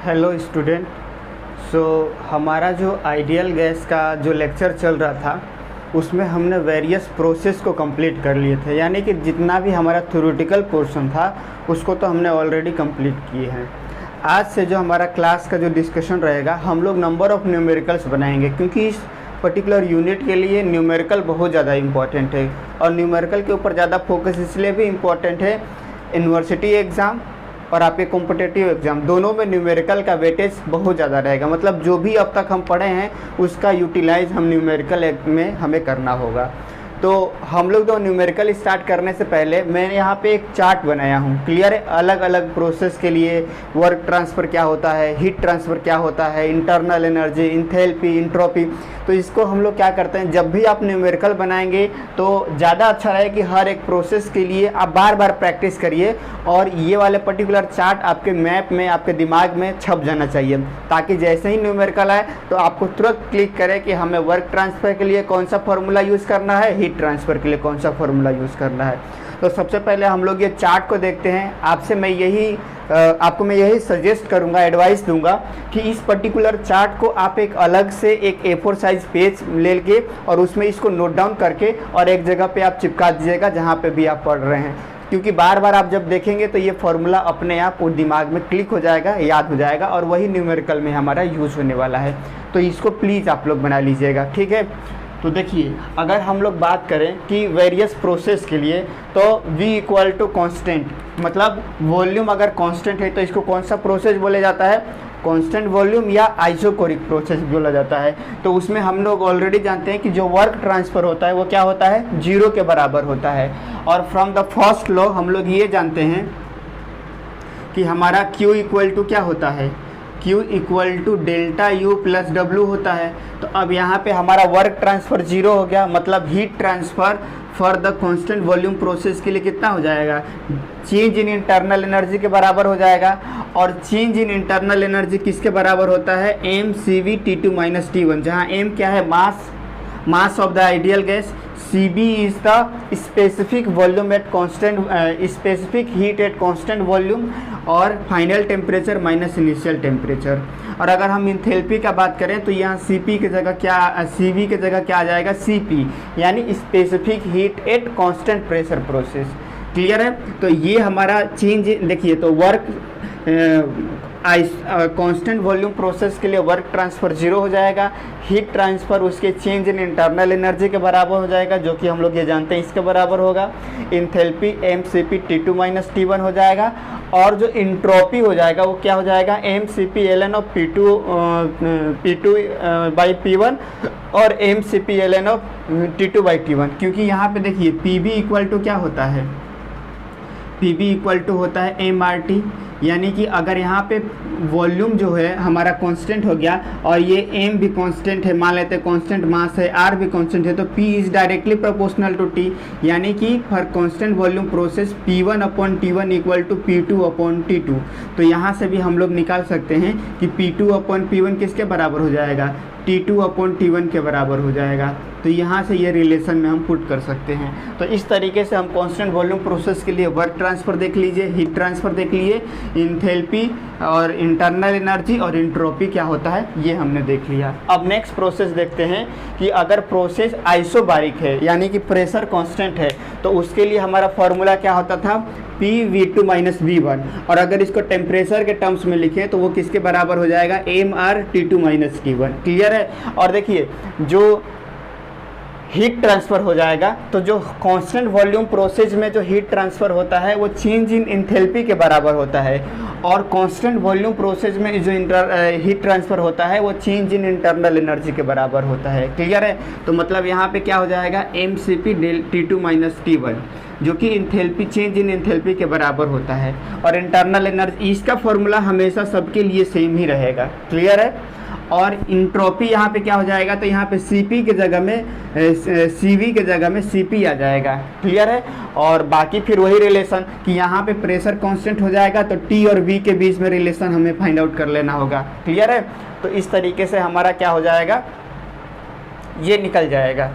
Hello student. हमारा जो ideal gas का जो लेक्चर चल रहा था उसमें हमने वेरियस प्रोसेस को कंप्लीट कर लिए थे, यानी कि जितना भी हमारा थ्योरेटिकल पोर्शन था उसको तो हमने ऑलरेडी कंप्लीट किए हैं। आज से जो हमारा क्लास का जो डिस्कशन रहेगा, हम लोग नंबर ऑफ़ न्यूमेरिकल्स बनाएंगे, क्योंकि इस पर्टिकुलर यूनिट के लिए न्यूमेरिकल बहुत ज़्यादा इम्पॉर्टेंट है। और न्यूमेरिकल के ऊपर ज़्यादा फोकस इसलिए भी इम्पॉर्टेंट है, यूनिवर्सिटी एग्ज़ाम और आपके कॉम्पिटिटिव एग्ज़ाम दोनों में न्यूमेरिकल का वेटेज बहुत ज़्यादा रहेगा। मतलब जो भी अब तक हम पढ़े हैं उसका यूटिलाइज़ हम न्यूमेरिकल में हमें करना होगा। तो हम लोग जो न्यूमेरिकल स्टार्ट करने से पहले मैंने यहाँ पे एक चार्ट बनाया हूँ, क्लियर है। अलग अलग प्रोसेस के लिए वर्क ट्रांसफ़र क्या होता है, हीट ट्रांसफ़र क्या होता है, इंटरनल एनर्जी, इंथैल्पी, इंट्रोपी। तो इसको हम लोग क्या करते हैं, जब भी आप न्यूमेरिकल बनाएंगे तो ज़्यादा अच्छा रहे कि हर एक प्रोसेस के लिए आप बार बार प्रैक्टिस करिए और ये वाले पर्टिकुलर चार्ट आपके मैप में, आपके दिमाग में छप जाना चाहिए, ताकि जैसे ही न्यूमेरिकल आए तो आपको तुरंत क्लिक करे कि हमें वर्क ट्रांसफ़र के लिए कौन सा फार्मूला यूज़ करना है, हीट ट्रांसफ़र के लिए कौन सा फार्मूला यूज़ करना है। तो सबसे पहले हम लोग ये चार्ट को देखते हैं। आपको मैं यही सजेस्ट करूंगा, एडवाइस दूंगा कि इस पर्टिकुलर चार्ट को आप एक अलग से एक A4 साइज पेज ले के और उसमें इसको नोट डाउन करके और एक जगह पे आप चिपका दीजिएगा जहाँ पे भी आप पढ़ रहे हैं, क्योंकि बार बार आप जब देखेंगे तो ये फार्मूला अपने आप वो दिमाग में क्लिक हो जाएगा, याद हो जाएगा और वही न्यूमेरिकल में हमारा यूज़ होने वाला है। तो इसको प्लीज़ आप लोग बना लीजिएगा, ठीक है। तो देखिए, अगर हम लोग बात करें कि वेरियस प्रोसेस के लिए, तो V इक्वल टू कॉन्स्टेंट, मतलब वॉल्यूम अगर कांस्टेंट है तो इसको कौन सा प्रोसेस बोला जाता है, कांस्टेंट वॉल्यूम या आइसोकोरिक प्रोसेस बोला जाता है। तो उसमें हम लोग ऑलरेडी जानते हैं कि जो वर्क ट्रांसफ़र होता है वो क्या होता है, 0 के बराबर होता है। और फ्रॉम द फर्स्ट लॉ हम लोग ये जानते हैं कि हमारा Q इक्वल टू क्या होता है, Q equal to delta U plus W होता है। तो अब यहाँ पे हमारा वर्क ट्रांसफ़र 0 हो गया, मतलब heat transfer for the constant volume process के लिए कितना हो जाएगा, चेंज इन इंटरनल एनर्जी के बराबर हो जाएगा। और चेंज इन इंटरनल एनर्जी किसके बराबर होता है, mCv T2 माइनस T1, जहाँ m क्या है, mass of the ideal gas, Cb is the specific volume at constant, specific heat at constant volume, और final temperature minus initial temperature. और अगर हम इंथैल्पी का बात करें तो यहाँ Cp की जगह क्या, Cv की जगह क्या आ जाएगा, Cp, यानी specific heat at constant pressure process. Clear है। तो ये हमारा चेंज, देखिए, तो वर्क कांस्टेंट वॉल्यूम प्रोसेस के लिए वर्क ट्रांसफ़र 0 हो जाएगा, हीट ट्रांसफ़र उसके चेंज इन इंटरनल एनर्जी के बराबर हो जाएगा, जो कि हम लोग ये जानते हैं इसके बराबर होगा। Enthalpy mCp T2 minus T1 हो जाएगा, और जो इंट्रोपी हो जाएगा वो क्या हो जाएगा, mCp ln of P2 by P1 और mCp ln of T2 by T1। क्योंकि यहाँ पे देखिए Pb इक्वल टू क्या होता है, Pb इक्वल टू होता है mRT, यानी कि अगर यहाँ पे वॉल्यूम जो है हमारा कांस्टेंट हो गया और ये m भी कांस्टेंट है, मान लेते हैं कांस्टेंट मास है, r भी कांस्टेंट है, तो P is directly proportional to T, यानी कि for constant volume process P1 upon T1 equal to P2 upon T2। तो यहाँ से भी हम लोग निकाल सकते हैं कि P2 अपॉन P1 किसके बराबर हो जाएगा, T2 अपॉन T1 के बराबर हो जाएगा। तो यहाँ से ये रिलेशन में हम पुट कर सकते हैं। तो इस तरीके से हम कांस्टेंट वॉल्यूम प्रोसेस के लिए वर्क ट्रांसफ़र देख लीजिए, हीट ट्रांसफ़र देख लिए, इंथैल्पी और इंटरनल एनर्जी और इंट्रोपी क्या होता है ये हमने देख लिया। अब नेक्स्ट प्रोसेस देखते हैं कि अगर प्रोसेस आइसोबारिक है, यानी कि प्रेशर कांस्टेंट है, तो उसके लिए हमारा फार्मूला क्या होता था, PV2 माइनस V1। और अगर इसको टेम्परेचर के टर्म्स में लिखें तो वो किसके बराबर हो जाएगा, mRT2 माइनस T1। क्लियर है। और देखिए, जो हीट ट्रांसफ़र हो जाएगा, तो जो कांस्टेंट वॉल्यूम प्रोसेस में जो हीट ट्रांसफ़र होता है वो चेंज इन इंथैल्पी के बराबर होता है, और कांस्टेंट वॉल्यूम प्रोसेस में जो हीट ट्रांसफ़र होता है वो चेंज इन इंटरनल एनर्जी के बराबर होता है। क्लियर है। तो मतलब यहाँ पे क्या हो जाएगा, mCp T2 माइनस T1, जो कि इंथैल्पी, चेंज इन इंथैल्पी के बराबर होता है। और इंटरनल एनर्जी, इसका फॉर्मूला हमेशा सबके लिए सेम ही रहेगा। क्लियर है। और इंट्रोपी यहाँ पे क्या हो जाएगा, तो यहाँ पे Cp के जगह में Cv के जगह में Cp आ जाएगा। क्लियर है। और बाकी फिर वही रिलेशन कि यहाँ पे प्रेशर कांस्टेंट हो जाएगा, तो T और V के बीच में रिलेशन हमें फाइंड आउट कर लेना होगा। क्लियर है। तो इस तरीके से हमारा क्या हो जाएगा, ये निकल जाएगा।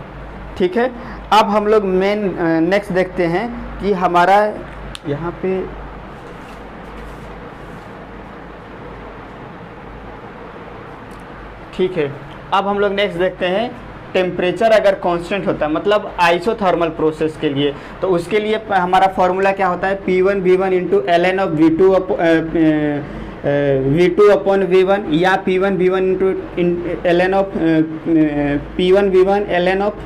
ठीक है। अब हम लोग नेक्स्ट देखते हैं कि हमारा यहाँ पे ठीक है। अब हम लोग नेक्स्ट देखते हैं, टेम्परेचर अगर कांस्टेंट होता है मतलब आइसोथर्मल प्रोसेस के लिए, तो उसके लिए हमारा फॉर्मूला क्या होता है, P1 V1 into ln of V2 upon V1 या P1 V1 into ln of P1 V1 ln of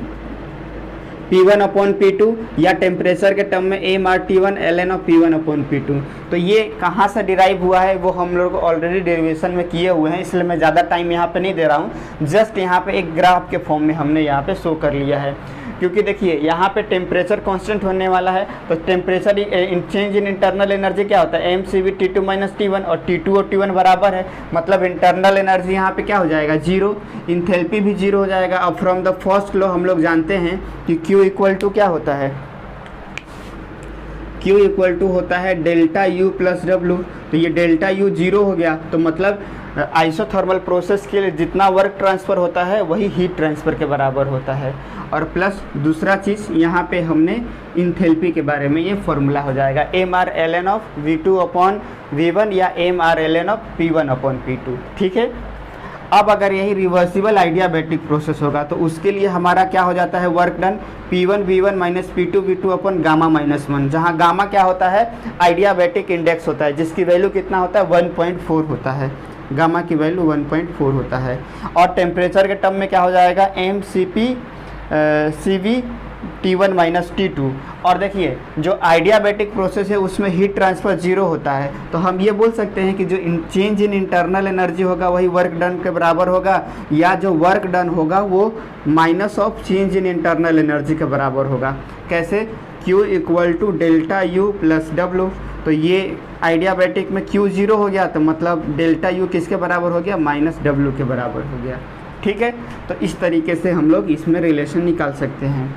P1 upon P2 या टेम्परेचर के टर्म में mRT1 ln of P1 upon P2। तो ये कहाँ से डिराइव हुआ है वो हम लोग ऑलरेडी डेरिवेशन में किए हुए हैं, इसलिए मैं ज़्यादा टाइम यहाँ पे नहीं दे रहा हूँ। जस्ट यहाँ पे एक ग्राफ के फॉर्म में हमने यहाँ पे शो कर लिया है, क्योंकि देखिए यहाँ पे टेम्परेचर कांस्टेंट होने वाला है, तो temperature change in internal energy क्या होता है, mCV T2 माइनस T1, और T2 और T1 बराबर है, मतलब इंटरनल एनर्जी यहाँ पे क्या हो जाएगा, जीरो, इंथैल्पी भी जीरो हो जाएगा। अब फ्रॉम द फर्स्ट लॉ हम लोग जानते हैं कि Q इक्वल टू क्या होता है, Q इक्वल टू होता है डेल्टा U प्लस W। तो ये डेल्टा U जीरो हो गया, तो मतलब आइसोथर्मल प्रोसेस के लिए जितना वर्क ट्रांसफ़र होता है वही हीट ट्रांसफ़र के बराबर होता है। और प्लस दूसरा चीज़ यहाँ पे हमने इंथैल्पी के बारे में ये फॉर्मूला हो जाएगा mR ln of V2 upon V1 या mR ln of P1 upon P2, ठीक है। अब अगर यही रिवर्सिबल आइडियाबैटिक प्रोसेस होगा तो उसके लिए हमारा क्या हो जाता है, work done P1 V1 minus P2 V2 अपन गामा माइनस 1, जहाँ गामा क्या होता है, आइडियाबैटिक इंडेक्स होता है, जिसकी वैल्यू कितना होता है, 1.4 होता है, गामा की वैल्यू 1.4 होता है। और टेम्परेचर के टर्म में क्या हो जाएगा, mCp CV T1 minus T2। और देखिए जो आइडियाबैटिक प्रोसेस है उसमें हीट ट्रांसफ़र जीरो होता है, तो हम ये बोल सकते हैं कि जो चेंज इन इंटरनल एनर्जी होगा वही वर्क डन के बराबर होगा, या जो वर्क डन होगा वो minus of change in internal energy के बराबर होगा। कैसे, Q equal to delta U plus W। तो ये आइडियाबैटिक में Q जीरो हो गया, तो मतलब डेल्टा U किसके बराबर हो गया, माइनस W के बराबर हो गया, ठीक है। तो इस तरीके से हम लोग इसमें रिलेशन निकाल सकते हैं।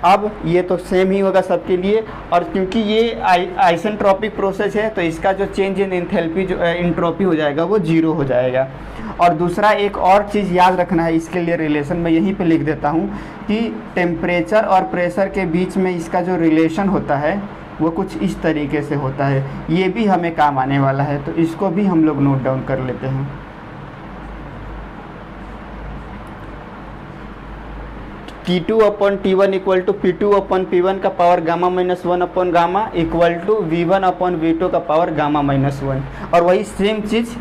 अब ये तो सेम ही होगा सबके लिए, और क्योंकि ये आइसेंट्रोपिक प्रोसेस है तो इसका जो चेंज इन एंथैल्पी जो इंट्रोपी हो जाएगा वो जीरो हो जाएगा। और दूसरा एक और चीज़ याद रखना है, इसके लिए रिलेशन मैं यहीं पे लिख देता हूँ कि टेम्परेचर और प्रेशर के बीच में इसका जो रिलेशन होता है वो कुछ इस तरीके से होता है, ये भी हमें काम आने वाला है, तो इसको भी हम लोग नोट डाउन कर लेते हैं। T2 upon T1 equal to P2 upon P1 का power gamma minus 1 upon gamma equal to V1 upon V2 का पावर गामा माइनस 1। और वही सेम चीज़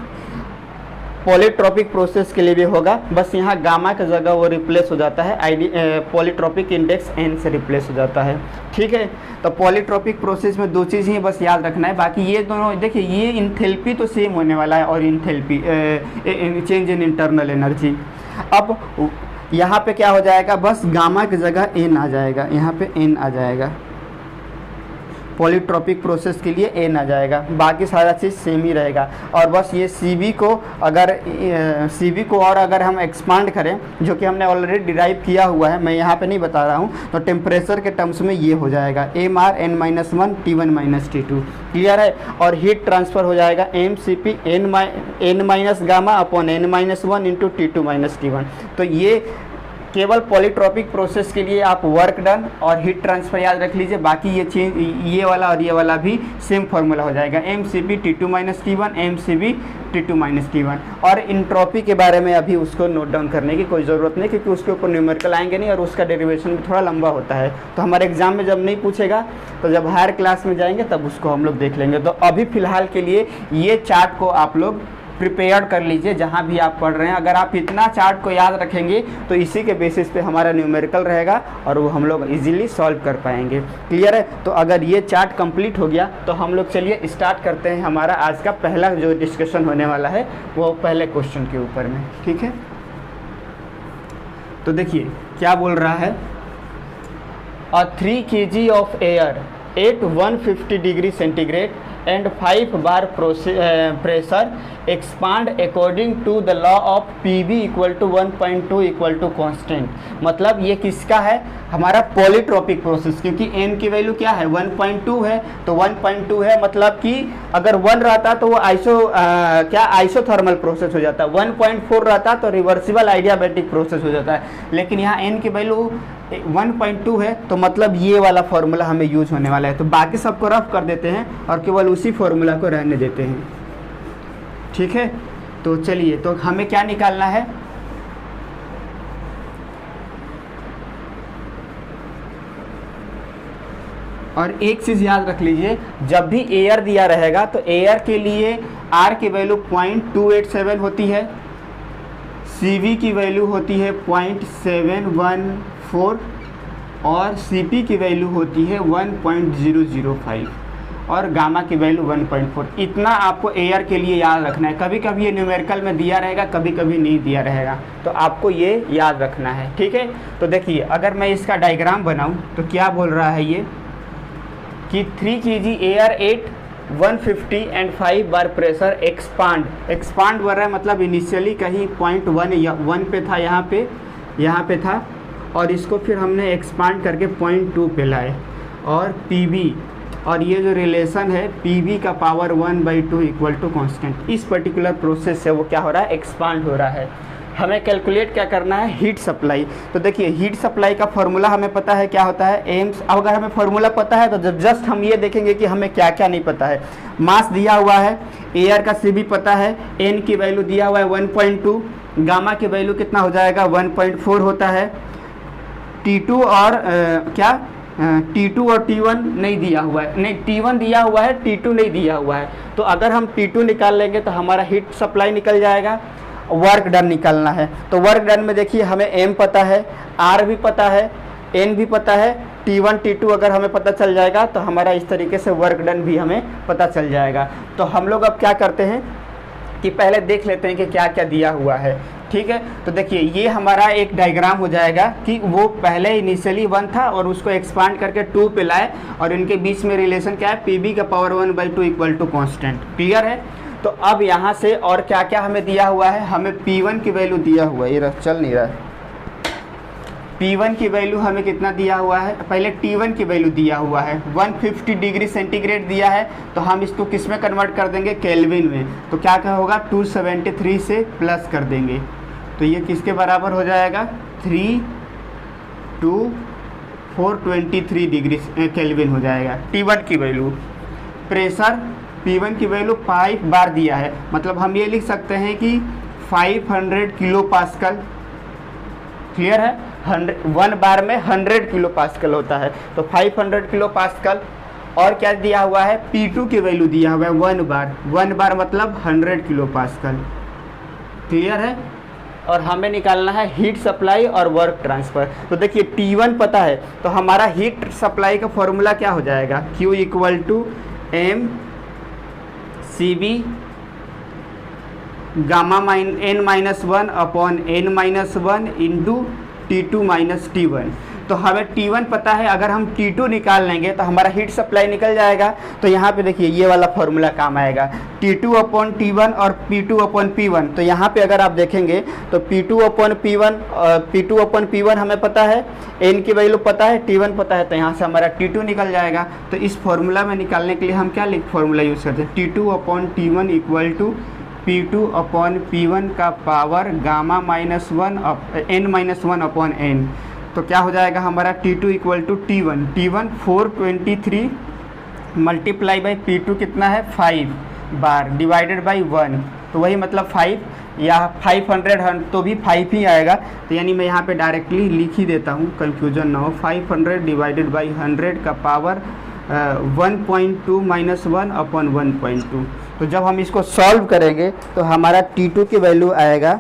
पॉलीट्रॉपिक प्रोसेस के लिए भी होगा, बस यहाँ गामा की जगह वो रिप्लेस हो जाता है, पॉलीट्रॉपिक इंडेक्स n से रिप्लेस हो जाता है, ठीक है। तो पॉलीट्रॉपिक प्रोसेस में दो चीज़ ही बस याद रखना है, बाकी ये दोनों देखिए, ये इंथैल्पी तो सेम होने वाला है और enthalpy change in internal energy. अब यहाँ पे क्या हो जाएगा, बस गामा की जगह n आ जाएगा, यहाँ पे n आ जाएगा, पॉलीट्रॉपिक प्रोसेस के लिए n आ जाएगा, बाकी सारा चीज़ सेम ही रहेगा। और बस ये CV को और अगर हम एक्सपांड करें, जो कि हमने ऑलरेडी डिराइव किया हुआ है, मैं यहाँ पे नहीं बता रहा हूँ, तो टेम्परेचर के टर्म्स में ये हो जाएगा mR n-1 T1 minus T2, clear है। और हीट ट्रांसफ़र हो जाएगा mCp n minus gamma upon n-1 into T2 minus T1। तो ये केवल पॉलीट्रॉपिक प्रोसेस के लिए आप वर्क डन और हीट ट्रांसफ़र याद रख लीजिए, बाकी ये चेंज, ये वाला और ये वाला भी सेम फार्मूला हो जाएगा, mCp T2 minus T1 mCv T2 minus T1। और इंट्रोपी के बारे में अभी उसको नोट डाउन करने की कोई ज़रूरत नहीं, क्योंकि उसके ऊपर न्यूमेरिकल आएंगे नहीं और उसका डेरिवेशन भी थोड़ा लंबा होता है, तो हमारे एग्जाम में जब नहीं पूछेगा तो जब हायर क्लास में जाएंगे तब उसको हम लोग देख लेंगे। तो अभी फ़िलहाल के लिए ये चार्ट को आप लोग प्रिपेयर कर लीजिए जहाँ भी आप पढ़ रहे हैं। अगर आप इतना चार्ट को याद रखेंगे तो इसी के बेसिस पे हमारा न्यूमेरिकल रहेगा और वो हम लोग इजीली सॉल्व कर पाएंगे, क्लियर है। तो अगर ये चार्ट कंप्लीट हो गया तो हम लोग चलिए स्टार्ट करते हैं हमारा आज का पहला जो डिस्कशन होने वाला है वो पहले क्वेश्चन के ऊपर में, ठीक है। तो देखिए क्या बोल रहा है, 3 kg of air at 150 degree centigrade and 5 bar pressure expand according to the law of PV equal to 1.2 equal to constant। मतलब ये किसका है, हमारा पॉलीट्रॉपिक प्रोसेस, क्योंकि n की वैल्यू क्या है 1.2 है, तो 1.2 है मतलब कि अगर 1 रहता तो वो आइसोथर्मल प्रोसेस हो जाता, 1.4 रहता तो रिवर्सिबल आइडियाबैटिक प्रोसेस हो जाता है। लेकिन यहाँ n की वैल्यू 1.2 है, तो मतलब ये वाला फार्मूला हमें यूज होने वाला है। तो बाकी सबको रफ कर देते हैं और केवल उसी फार्मूला को रहने देते हैं, ठीक है। तो चलिए, तो हमें क्या निकालना है, और एक चीज़ याद रख लीजिए, जब भी एयर दिया रहेगा तो एयर के लिए आर की वैल्यू 0.287 होती है, CV की वैल्यू होती है 0.714 और CP की वैल्यू होती है 1.005 और गामा की वैल्यू 1.4। इतना आपको एयर के लिए याद रखना है। कभी कभी ये न्यूमेरिकल में दिया रहेगा, कभी कभी नहीं दिया रहेगा, तो आपको ये याद रखना है, ठीक है। तो देखिए अगर मैं इसका डायग्राम बनाऊं तो क्या बोल रहा है ये कि 3 kg air 8 150 and 5 bar pressure expand बोल रहा है, मतलब इनिशियली कहीं 0.1 या 1 पे था, यहाँ पे था और इसको फिर हमने एक्सपांड करके 0.2 पे लाए। और PV और ये जो रिलेशन है PV का पावर 1/2 इक्वल टू कॉन्स्टेंट, इस पर्टिकुलर प्रोसेस से वो क्या हो रहा है, एक्सपांड हो रहा है। हमें कैलकुलेट क्या करना है, हीट सप्लाई। तो देखिए हीट सप्लाई का फॉर्मूला हमें पता है क्या होता है, एम्स। अब अगर हमें फॉर्मूला पता है तो जस्ट हम ये देखेंगे कि हमें क्या क्या नहीं पता है। मास दिया हुआ है, एयर का CV पता है, N की वैल्यू दिया हुआ है 1.2, गामा की वैल्यू कितना हो जाएगा 1.4 होता है। T2 और T2 और T1 नहीं दिया हुआ है, नहीं T1 दिया हुआ है, T2 नहीं दिया हुआ है। तो अगर हम T2 निकाल लेंगे तो हमारा हीट सप्लाई निकल जाएगा। वर्क डन निकालना है तो वर्क डन में देखिए हमें M पता है, R भी पता है, N भी पता है, T1 T2 अगर हमें पता चल जाएगा तो हमारा इस तरीके से वर्क डन भी हमें पता चल जाएगा। तो हम लोग अब क्या करते हैं कि पहले देख लेते हैं कि क्या क्या दिया हुआ है, ठीक है। तो देखिए ये हमारा एक डायग्राम हो जाएगा कि वो पहले इनिशियली 1 था और उसको एक्सपांड करके 2 पे लाए और इनके बीच में रिलेशन क्या है, PV का power 1/2 equal to constant. Clear है। तो अब यहाँ से और क्या क्या हमें दिया हुआ है, हमें P1 की वैल्यू दिया हुआ है, ये चल नहीं रहा है। P1 की वैल्यू हमें कितना दिया हुआ है, पहले T1 की वैल्यू दिया हुआ है 150 डिग्री सेंटीग्रेड दिया है। तो हम इसको किस में कन्वर्ट कर देंगे, केल्विन में। तो क्या क्या होगा, 273 से प्लस कर देंगे तो ये किसके बराबर हो जाएगा, 32423 डिग्री केल्विन हो जाएगा। T1 की वैल्यू, प्रेशर P1 की वैल्यू 5 बार दिया है, मतलब हम ये लिख सकते हैं कि 500 किलो पास्कल। क्लियर है। 1 बार में 100 किलो पास्कल होता है, तो 500 किलो पास्कल। और क्या दिया हुआ है, P2 की वैल्यू दिया हुआ है 1 बार मतलब 100 किलो पास्कल। क्लियर है। और हमें निकालना है हीट सप्लाई और वर्क ट्रांसफ़र। तो देखिए T1 पता है तो हमारा हीट सप्लाई का फॉर्मूला क्या हो जाएगा, Q equal to M CV gamma N-1 अपॉन N-1 into T2 minus T1। तो हमें T1 पता है, अगर हम T2 निकाल लेंगे तो हमारा हीट सप्लाई निकल जाएगा। तो यहाँ पे देखिए ये वाला फॉर्मूला काम आएगा, T2 अपॉन T1 और P2 अपॉन P1। तो यहाँ पे अगर आप देखेंगे तो P2 अपॉन P1 हमें पता है, N की वैल्यू पता है, T1 पता है, तो यहाँ से हमारा T2 निकल जाएगा। तो इस फॉर्मूला में निकालने के लिए हम क्या फॉर्मूला यूज़ करते हैं, T2 upon T1 equal to P2 upon P1 का power gamma -1 N-1 upon N। तो क्या हो जाएगा हमारा T2 equal to T1 423 multiply by P2 कितना है 5 बार डिवाइडेड बाई 1। तो वही मतलब 5 या 500 तो भी 5 ही आएगा। तो यानी मैं यहाँ पे डायरेक्टली लिख ही देता हूँ, कंफ्यूजन ना हो। 500 डिवाइडेड बाई 100 का पावर 1.2 माइनस 1 अपॉन 1.2। तो जब हम इसको सॉल्व करेंगे तो हमारा T2 की वैल्यू आएगा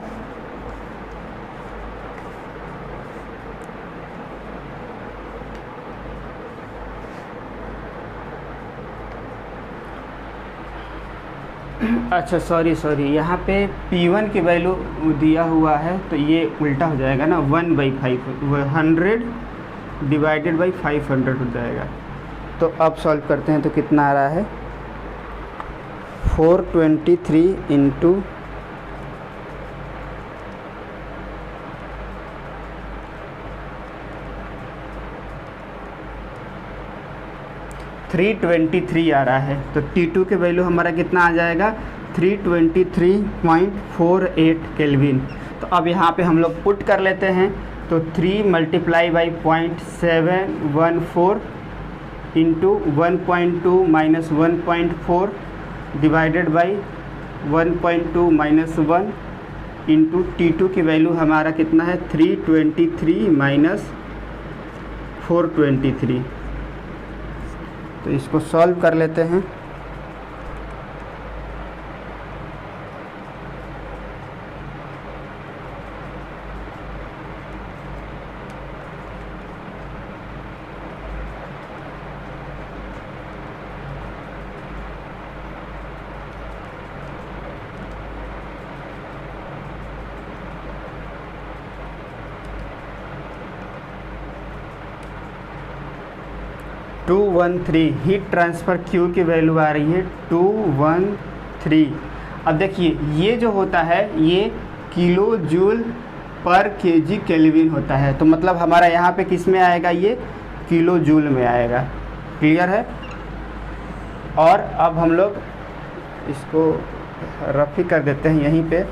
सॉरी यहाँ पे P1 की वैल्यू दिया हुआ है तो ये उल्टा हो जाएगा ना, 1/5 100 डिवाइडेड बाई 500 हो जाएगा। तो अब सॉल्व करते हैं तो कितना आ रहा है 423 इंटू 323 आ रहा है। तो T2 के वैल्यू हमारा कितना आ जाएगा 323.48 केल्विन। तो अब यहाँ पे हम लोग पुट कर लेते हैं तो 3 multiply by 0.714 into 1.2 minus 1.4 divided by 1.2 minus 1 into T2 की वैल्यू हमारा कितना है 323 माइनस 423। तो इसको सॉल्व कर लेते हैं। टू 213 हीट ट्रांसफ़र Q की वैल्यू आ रही है 213। अब देखिए ये जो होता है ये किलो जूल पर केजी केल्विन होता है, तो मतलब हमारा यहाँ पे किस में आएगा, ये किलो जूल में आएगा। क्लियर है। और अब हम लोग इसको रफ ही कर देते हैं यहीं पे।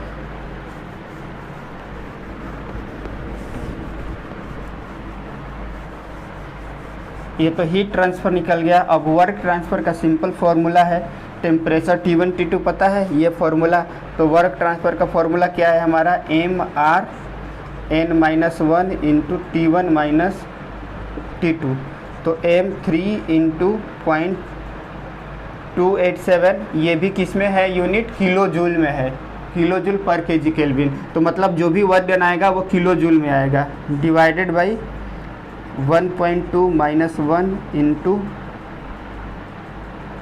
ये तो हीट ट्रांसफ़र निकल गया। अब वर्क ट्रांसफ़र का सिंपल फार्मूला है, टेम्परेचर T1 T2 पता है ये फार्मूला। तो वर्क ट्रांसफ़र का फार्मूला क्या है हमारा, mRn-1 into T1 minus T2। तो m3 इंटू 0.287, ये भी किस में है यूनिट, किलो जूल में है, किलो जूल पर केजी केल्विन। तो मतलब जो भी वर्क डन आएगा वो किलो जूल में आएगा, divided by 1.2 minus 1 into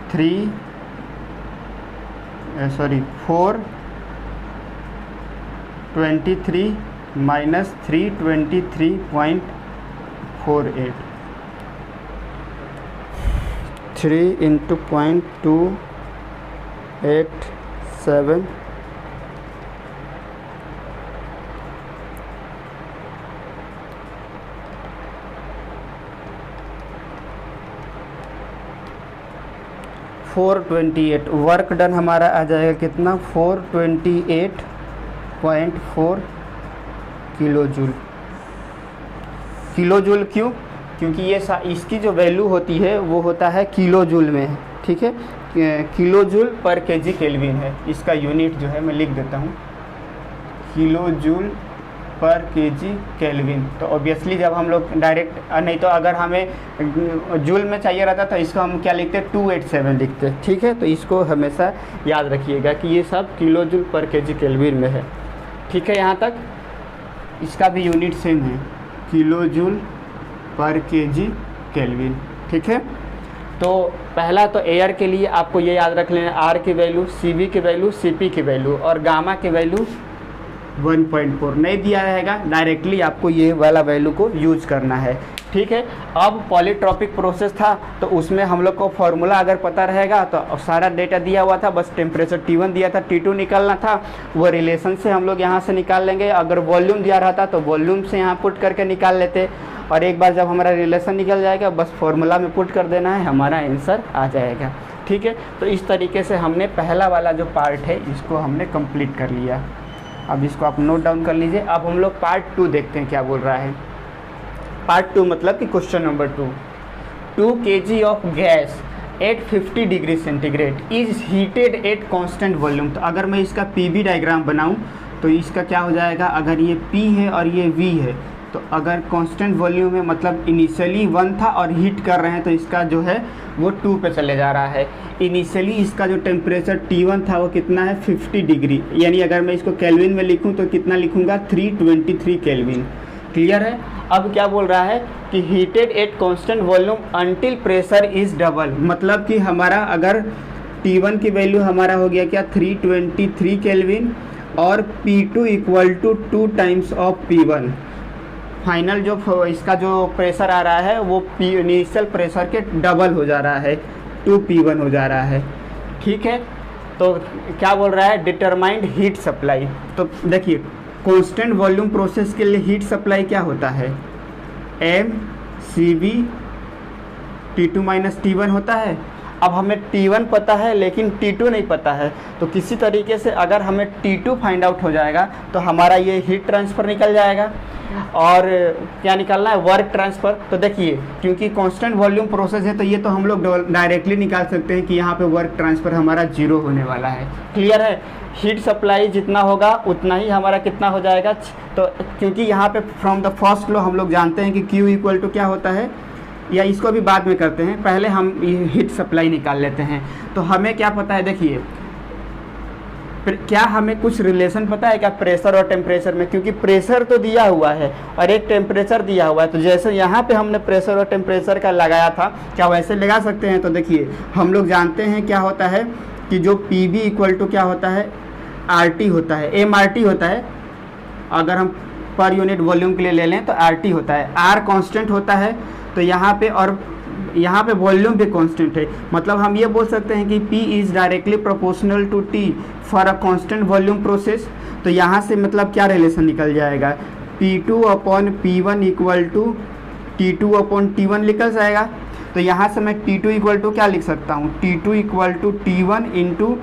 423 minus 323.48, 3 into 0.287 428। Work done हमारा आ जाएगा कितना, 428.4 किलो जूल। किलो जूल क्यों, क्योंकि ये इसकी जो वैल्यू होती है वो होता है किलो जूल में, ठीक है। किलो जूल पर केजी केल्विन है इसका यूनिट जो है, मैं लिख देता हूँ किलो जूल पर केजी केल्विन। तो ऑब्वियसली जब हम लोग डायरेक्ट, नहीं तो अगर हमें जूल में चाहिए रहता तो इसको हम क्या लिखते, 287 लिखते, ठीक है। तो इसको हमेशा याद रखिएगा कि ये सब किलो जूल पर केजी केल्विन में है, ठीक है। यहाँ तक इसका भी यूनिट सेम है, किलो जूल पर केजी केल्विन, ठीक है। तो पहला तो एयर के लिए आपको ये याद रख लेना, आर की वैल्यू, CV की वैल्यू, CP की वैल्यू और गामा की वैल्यू 1.4 नहीं दिया रहेगा, डायरेक्टली आपको ये वाला वैल्यू को यूज करना है, ठीक है। अब पॉलीट्रॉपिक प्रोसेस था तो उसमें हम लोग को फॉर्मूला अगर पता रहेगा तो सारा डेटा दिया हुआ था, बस टेम्परेचर T1 दिया था, T2 निकालना था, वो रिलेशन से हम लोग यहाँ से निकाल लेंगे। अगर वॉल्यूम दिया रहता तो वॉल्यूम से यहाँ पुट करके निकाल लेते, और एक बार जब हमारा रिलेशन निकल जाएगा बस फॉर्मूला में पुट कर देना है, हमारा आंसर आ जाएगा, ठीक है। तो इस तरीके से हमने पहला वाला जो पार्ट है इसको हमने कंप्लीट कर लिया। अब इसको आप नोट डाउन कर लीजिए। अब हम लोग पार्ट 2 देखते हैं क्या बोल रहा है। पार्ट 2 मतलब कि question number 2 kg of gas at 50 degree centigrade is heated eight constant volume. तो अगर मैं इसका PV डायग्राम बनाऊं तो इसका क्या हो जाएगा, अगर ये P है और ये V है तो अगर कांस्टेंट वॉल्यूम है मतलब इनिशियली 1 था और हीट कर रहे हैं तो इसका जो है वो 2 पे चले जा रहा है। इनिशियली इसका जो टेम्परेचर T1 था वो कितना है, 50 डिग्री, यानी अगर मैं इसको केल्विन में लिखूं तो कितना लिखूंगा, 323 केल्विन। क्लियर है। अब क्या बोल रहा है कि heated eight constant volume until pressure is double, मतलब कि हमारा अगर T1 की वैल्यू हमारा हो गया क्या, 323 केल्विन और P2 equal to 2 times of P1। Final जो इसका जो प्रेशर आ रहा है वो इनिशियल प्रेशर के डबल हो जा रहा है, 2P1 हो जा रहा है, ठीक है। तो क्या बोल रहा है, डिटरमाइंड हीट सप्लाई। तो देखिए कांस्टेंट वॉल्यूम प्रोसेस के लिए हीट सप्लाई क्या होता है, mCV T2 माइनस T1 होता है। अब हमें T1 पता है लेकिन T2 नहीं पता है, तो किसी तरीके से अगर हमें T2 फाइंड आउट हो जाएगा तो हमारा ये हीट ट्रांसफ़र निकल जाएगा। और क्या निकालना है, वर्क ट्रांसफ़र। तो देखिए क्योंकि कांस्टेंट वॉल्यूम प्रोसेस है तो ये तो हम लोग डायरेक्टली निकाल सकते हैं कि यहाँ पे वर्क ट्रांसफ़र हमारा 0 होने वाला है। क्लियर है। हीट सप्लाई जितना होगा उतना ही हमारा कितना हो जाएगा, तो क्योंकि यहाँ पे फ्रॉम द फर्स्ट लॉ हम लोग जानते हैं कि Q इक्वल टू क्या होता है, या इसको भी बाद में करते हैं, पहले हम हीट सप्लाई निकाल लेते हैं। तो हमें क्या पता है, देखिए क्या हमें कुछ रिलेशन पता है क्या प्रेशर और टेम्परेचर में, क्योंकि प्रेशर तो दिया हुआ है और एक टेम्परेचर दिया हुआ है। तो जैसे यहाँ पे हमने प्रेशर और टेम्परेचर का लगाया था, क्या वैसे लगा सकते हैं? तो देखिए हम लोग जानते हैं क्या होता है कि जो पी बी इक्वल टू क्या होता है, आर टी होता है, एम आर टी होता है। अगर हम पर यूनिट वॉल्यूम के लिए ले लें तो आर टी होता है, आर कांस्टेंट होता है। तो यहाँ पे और यहाँ पे वॉल्यूम भी कांस्टेंट है, मतलब हम ये बोल सकते हैं कि P is directly proportional to T for a constant volume process. तो यहाँ से मतलब क्या रिलेशन निकल जाएगा, P2 upon P1 equal to T2 upon T1 निकल जाएगा। तो यहाँ से मैं T2 इक्वल टू क्या लिख सकता हूँ, T2 equal to T1 into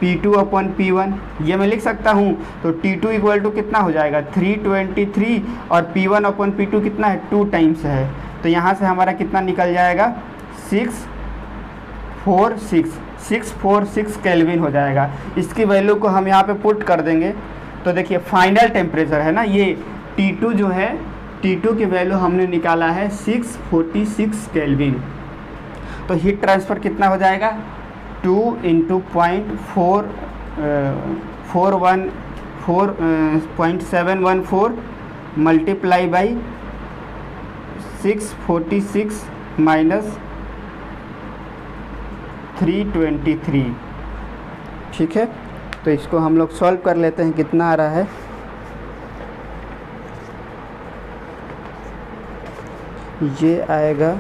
P2 upon P1, ये मैं लिख सकता हूँ। तो T2 इक्वल टू कितना हो जाएगा 323 और P1 अपॉन P2 कितना है 2 टाइम्स है। तो यहाँ से हमारा कितना निकल जाएगा 646 केल्विन हो जाएगा। इसकी वैल्यू को हम यहाँ पे पुट कर देंगे। तो देखिए फाइनल टेम्परेचर है ना ये T2 जो है, T2 की वैल्यू हमने निकाला है 646 केल्विन। तो हीट ट्रांसफ़र कितना हो जाएगा 2 इंटू 0.714 मल्टीप्लाई बाई 646 माइनस 323, ठीक है। तो इसको हम लोग सॉल्व कर लेते हैं, कितना आ रहा है। ये आएगा,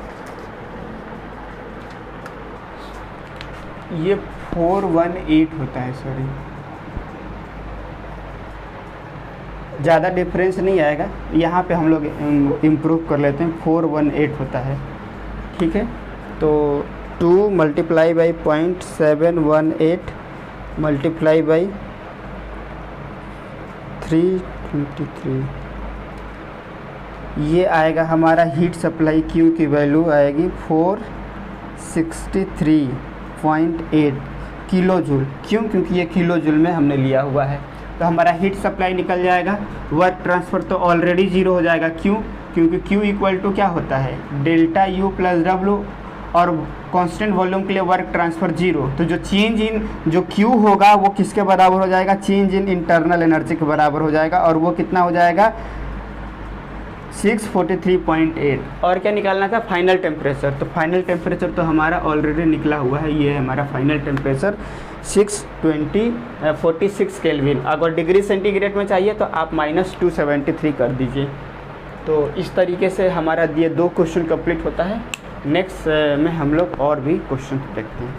ये 418 होता है, सॉरी ज़्यादा डिफरेंस नहीं आएगा, यहाँ पे हम लोग इम्प्रूव कर लेते हैं, 418 होता है, ठीक है। तो 2 मल्टीप्लाई बाई 0.718 मल्टीप्लाई बाई 323, ये आएगा हमारा हीट सप्लाई Q की वैल्यू आएगी 463.8 किलो जूल। क्यों? क्योंकि ये किलो जूल में हमने लिया हुआ है। तो हमारा हीट सप्लाई निकल जाएगा, वर्क ट्रांसफ़र तो ऑलरेडी ज़ीरो हो जाएगा। क्यों? क्योंकि Q इक्वल टू क्या होता है डेल्टा U प्लस W, और कांस्टेंट वॉल्यूम के लिए वर्क ट्रांसफ़र जीरो। तो जो चेंज इन जो Q होगा वो किसके बराबर हो जाएगा, चेंज इन इंटरनल एनर्जी के बराबर हो जाएगा, और वो कितना हो जाएगा 643.8। और क्या निकालना था, फाइनल टेम्परेचर। तो फाइनल टेम्परेचर तो हमारा ऑलरेडी निकला हुआ है, ये है हमारा फाइनल टेम्परेचर 46 केल्विन। अगर डिग्री सेंटीग्रेड में चाहिए तो आप -273 कर दीजिए। तो इस तरीके से हमारा ये 2 क्वेश्चन कंप्लीट होता है। नेक्स्ट में हम लोग और भी क्वेश्चन देखते हैं।